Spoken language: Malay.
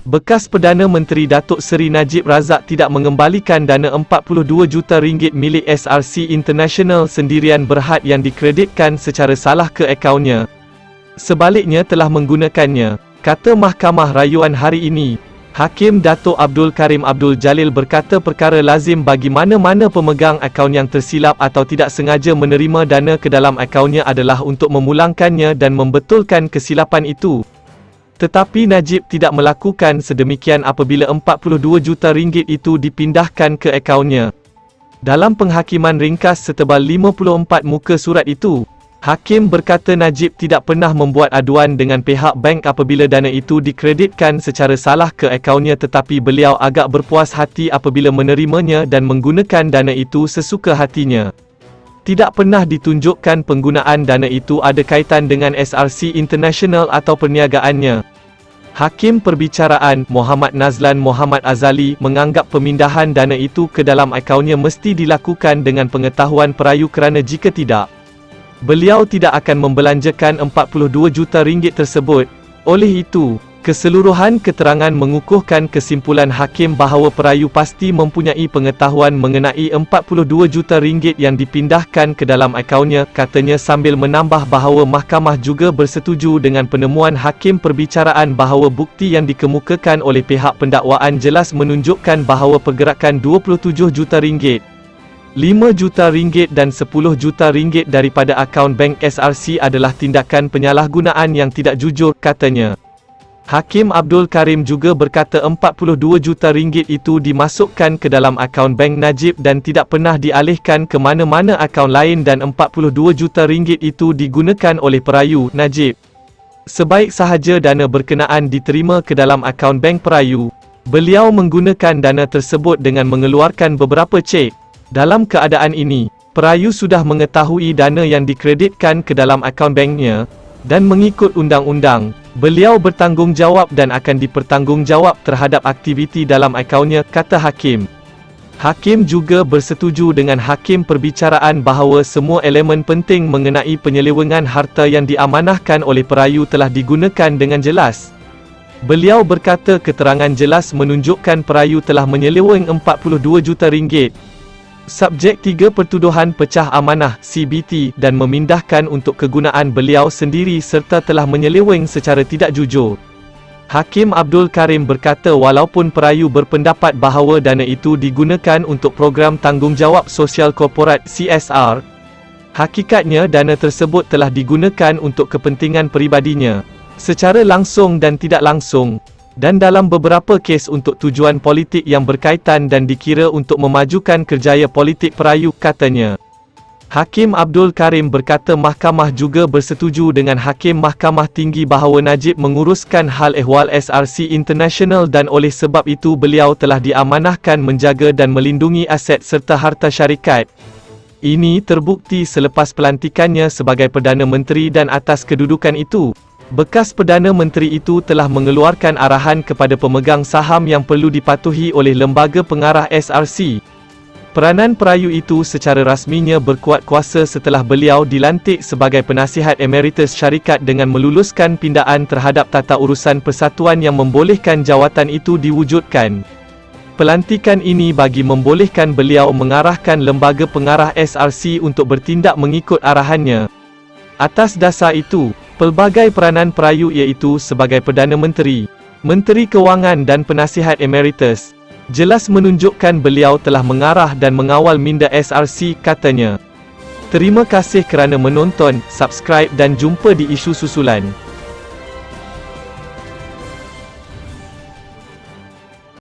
Bekas Perdana Menteri Datuk Seri Najib Razak tidak mengembalikan dana RM42 juta milik SRC International Sendirian Berhad yang dikreditkan secara salah ke akaunnya. Sebaliknya telah menggunakannya, kata Mahkamah Rayuan hari ini. Hakim Datuk Abdul Karim Abdul Jalil berkata perkara lazim bagi mana-mana pemegang akaun yang tersilap atau tidak sengaja menerima dana ke dalam akaunnya adalah untuk memulangkannya dan membetulkan kesilapan itu. Tetapi Najib tidak melakukan sedemikian apabila RM42 juta itu dipindahkan ke akaunnya. Dalam penghakiman ringkas setebal 54 muka surat itu, Hakim berkata Najib tidak pernah membuat aduan dengan pihak bank apabila dana itu dikreditkan secara salah ke akaunnya, tetapi beliau agak berpuas hati apabila menerimanya dan menggunakan dana itu sesuka hatinya. Tidak pernah ditunjukkan penggunaan dana itu ada kaitan dengan SRC International atau perniagaannya. Hakim Perbicaraan Muhammad Nazlan Muhammad Azali menganggap pemindahan dana itu ke dalam akaunnya mesti dilakukan dengan pengetahuan perayu kerana jika tidak, beliau tidak akan membelanjakan RM42 juta tersebut. Oleh itu, keseluruhan keterangan mengukuhkan kesimpulan Hakim bahawa perayu pasti mempunyai pengetahuan mengenai RM42 juta yang dipindahkan ke dalam akaunnya, katanya sambil menambah bahawa mahkamah juga bersetuju dengan penemuan Hakim Perbicaraan bahawa bukti yang dikemukakan oleh pihak pendakwaan jelas menunjukkan bahawa pergerakan RM27 juta, RM5 juta dan RM10 juta daripada akaun bank SRC adalah tindakan penyalahgunaan yang tidak jujur, katanya. Hakim Abdul Karim juga berkata RM42 juta itu dimasukkan ke dalam akaun bank Najib dan tidak pernah dialihkan ke mana-mana akaun lain dan RM42 juta itu digunakan oleh perayu Najib. Sebaik sahaja dana berkenaan diterima ke dalam akaun bank perayu, beliau menggunakan dana tersebut dengan mengeluarkan beberapa cek. Dalam keadaan ini, perayu sudah mengetahui dana yang dikreditkan ke dalam akaun banknya, dan mengikut undang-undang, beliau bertanggungjawab dan akan dipertanggungjawab terhadap aktiviti dalam akaunnya, kata Hakim. Hakim juga bersetuju dengan Hakim Perbicaraan bahawa semua elemen penting mengenai penyelewengan harta yang diamanahkan oleh perayu telah digunakan dengan jelas. Beliau berkata keterangan jelas menunjukkan perayu telah menyeleweng RM42 juta. Subjek 3 pertuduhan pecah amanah CBT dan memindahkan untuk kegunaan beliau sendiri serta telah menyeleweng secara tidak jujur. Hakim Abdul Karim berkata walaupun perayu berpendapat bahawa dana itu digunakan untuk program tanggungjawab sosial korporat CSR, hakikatnya dana tersebut telah digunakan untuk kepentingan peribadinya, secara langsung dan tidak langsung, dan dalam beberapa kes untuk tujuan politik yang berkaitan dan dikira untuk memajukan kerjaya politik perayu, katanya. Hakim Abdul Karim berkata mahkamah juga bersetuju dengan Hakim Mahkamah Tinggi bahawa Najib menguruskan hal ehwal SRC International dan oleh sebab itu beliau telah diamanahkan menjaga dan melindungi aset serta harta syarikat. Ini terbukti selepas pelantikannya sebagai Perdana Menteri dan atas kedudukan itu, bekas Perdana Menteri itu telah mengeluarkan arahan kepada pemegang saham yang perlu dipatuhi oleh lembaga pengarah SRC. Peranan perayu itu secara rasminya berkuat kuasa setelah beliau dilantik sebagai penasihat emeritus syarikat dengan meluluskan pindaan terhadap tata urusan persatuan yang membolehkan jawatan itu diwujudkan. Pelantikan ini bagi membolehkan beliau mengarahkan lembaga pengarah SRC untuk bertindak mengikut arahannya. Atas dasar itu, pelbagai peranan perayu iaitu sebagai Perdana Menteri, Menteri Kewangan dan Penasihat Emeritus, jelas menunjukkan beliau telah mengarah dan mengawal minda SRC, katanya. Terima kasih kerana menonton, subscribe dan jumpa di isu susulan.